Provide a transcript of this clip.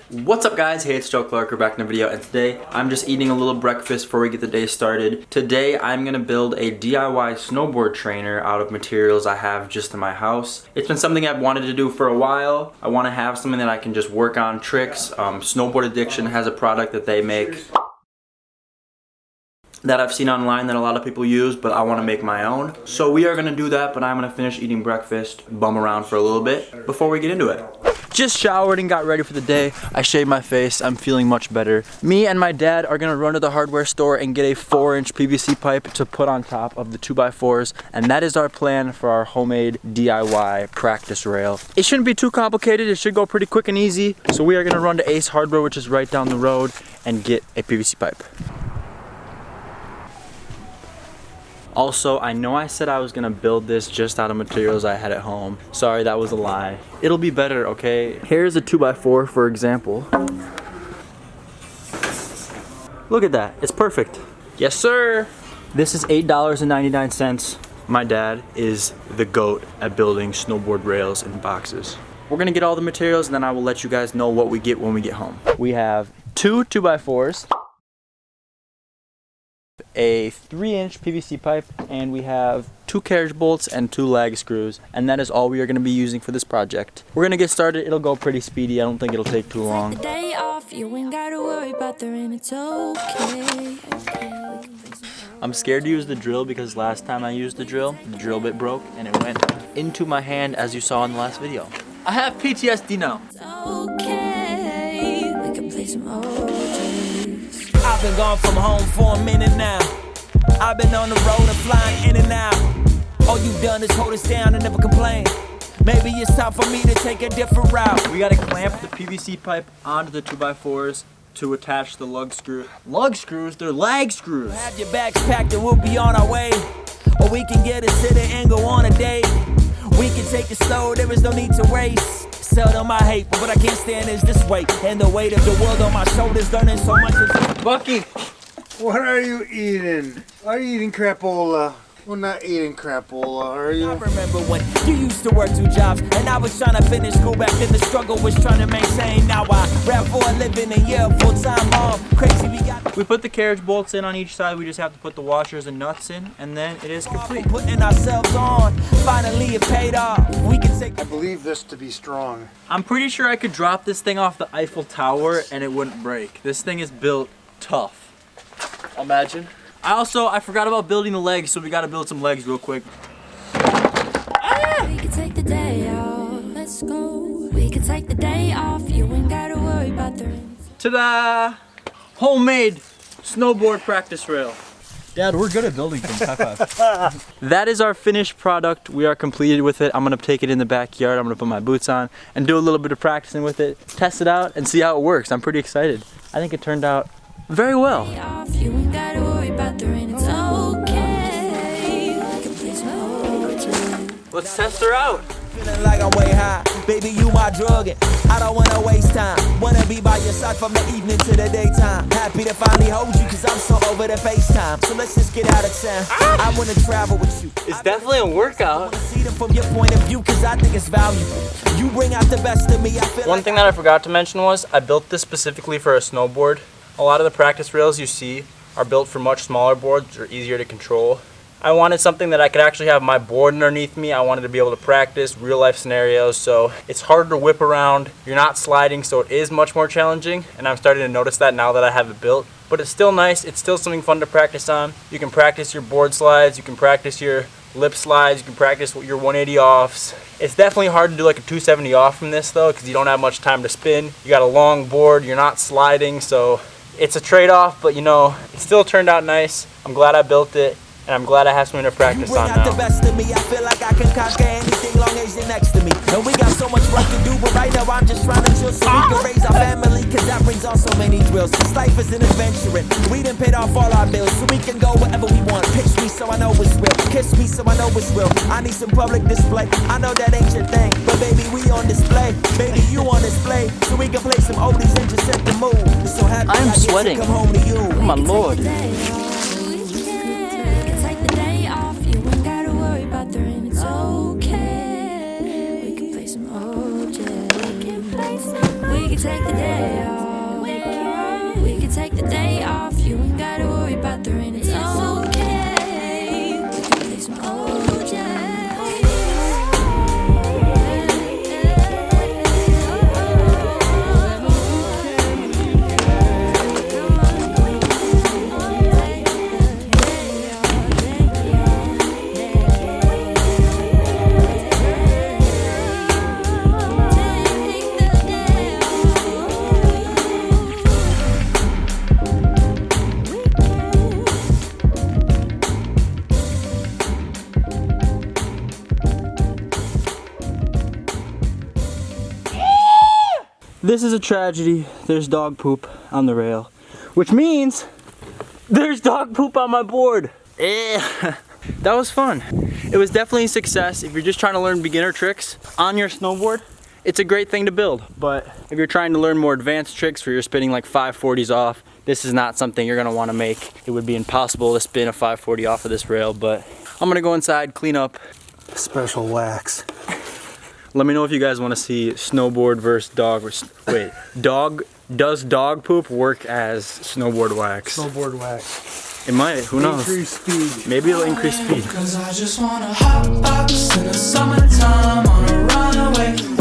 What's up guys, hey, it's Joe Clark, we're back in a video, and today I'm just eating a little breakfast before we get the day started. Today I'm gonna build a DIY snowboard trainer out of materials I have just in my house. It's been something I've wanted to do for a while. I wanna have something that I can just work on tricks. Snowboard Addiction has a product that they make that I've seen online that a lot of people use, but I want to make my own. So we are gonna do that, but I'm gonna finish eating breakfast, bum around for a little bit before we get into it. Just showered and got ready for the day. I shaved my face, I'm feeling much better. Me and my dad are gonna run to the hardware store and get a 4-inch PVC pipe to put on top of the 2x4s, and that is our plan for our homemade DIY practice rail. It shouldn't be too complicated, it should go pretty quick and easy. So we are gonna run to Ace Hardware, which is right down the road, and get a PVC pipe. Also, I know I said I was gonna build this just out of materials I had at home. Sorry, that was a lie. It'll be better, okay? Here's a 2x4, for example. Look at that, it's perfect. Yes, sir. This is $8.99. My dad is the GOAT at building snowboard rails in boxes. We're gonna get all the materials and then I will let you guys know what we get when we get home. We have two 2x4s. A 3-inch PVC pipe, and we have 2 carriage bolts and 2 lag screws, and that is all we are going to be using for this project. We're going to get started. It'll go pretty speedy. I don't think it'll take too long. The day off, you ain't gotta worry about the rain, it's okay. I'm scared to use the drill because last time I used the drill bit broke and it went into my hand, as you saw in the last video. I have PTSD now. It's okay, we can play some OGs. I've been gone from home for a minute now. I've been on the road and flying in and out. All you've done is hold us down and never complain. Maybe it's time for me to take a different route. We gotta clamp the PVC pipe onto the 2x4s to attach the lug screw. Lug screws? They're lag screws. Have your bags packed and we'll be on our way. Or we can get a sitter and go on a date. We can take it slow, there is no need to race. Seldom I hate, but what I can't stand is this weight. And the weight of the world on my shoulders, learning so much. Bucky! What are you eating? Are you eating crapola? Well, not eating crapola, are you? I remember when you used to work 2 jobs, and I was trying to finish school. Back then the struggle was trying to maintain. Now I rap for a living and yeah, full-time mom. Crazy we got. We put the carriage bolts in on each side. We just have to put the washers and nuts in, and then it is complete. Putting ourselves on, finally it paid off. We can take. I believe this to be strong. I'm pretty sure I could drop this thing off the Eiffel Tower and it wouldn't break. This thing is built tough. Imagine. I forgot about building the legs, so we gotta build some legs real quick. We can take the day off, let's go. We can take the day off, you ain't gotta worry about the rain. Ta-da! Homemade snowboard practice rail. Dad, we're good at building things. High five. That is our finished product. We are completed with it. I'm gonna take it in the backyard. I'm gonna put my boots on and do a little bit of practicing with it, test it out, and see how it works. I'm pretty excited. I think it turned out very well. You ain't gotta worry about the rain, it's okay. We can play some OGs. Let's test her out. Feeling like I'm way high, baby, you my drug, and I don't wanna waste time. Wanna be by your side from the evening to the daytime. Happy to finally hold you, cause I'm so over the FaceTime. So let's just get out of town. I wanna travel with you. It's definitely a workout. I wanna see them from your point of view, cause I think it's valuable. You bring out the best of me. I feel One thing that I forgot to mention was I built this specifically for a snowboard. A lot of the practice rails you see are built for much smaller boards or easier to control. I wanted something that I could actually have my board underneath me. I wanted to be able to practice real life scenarios, so it's harder to whip around. You're not sliding, so it is much more challenging, and I'm starting to notice that now that I have it built. But it's still nice, it's still something fun to practice on. You can practice your board slides, you can practice your lip slides, you can practice your 180 offs. It's definitely hard to do like a 270 off from this though, because you don't have much time to spin. You got a long board, you're not sliding, so it's a trade-off, but you know, it still turned out nice. I'm glad I built it, and I'm glad I have something to practice on now. The best of me. I feel like I can conquer anything long as you're next to me. And we got so much work to do, but right now I'm just trying to chill so we can raise our family, cause that brings on so many thrills. This life is an adventure, and we done paid off all our bills, so we can go wherever we want. Pitch me so I know it's real, kiss me so I know it's real. I need some public display, I know that ain't your thing, but baby we on display, baby you on display, so we can play some oldies and just set the mood. So happy I'm I get to sweating. come home to you. Oh my lord. Take the day off, you ain't gotta worry about the rain, it's okay. This is a tragedy. There's dog poop on the rail, which means there's dog poop on my board. That was fun. It was definitely a success. If you're just trying to learn beginner tricks on your snowboard, it's a great thing to build. But if you're trying to learn more advanced tricks where you're spinning like 540s off, this is not something you're gonna wanna make. It would be impossible to spin a 540 off of this rail, but I'm gonna go inside, clean up. Special wax. Let me know if you guys wanna see snowboard versus dog. Wait, does dog poop work as snowboard wax? Snowboard wax. It might, who knows? Increase speed. Maybe it'll increase speed. Cause I just wanna hot box in the summertime on a runaway.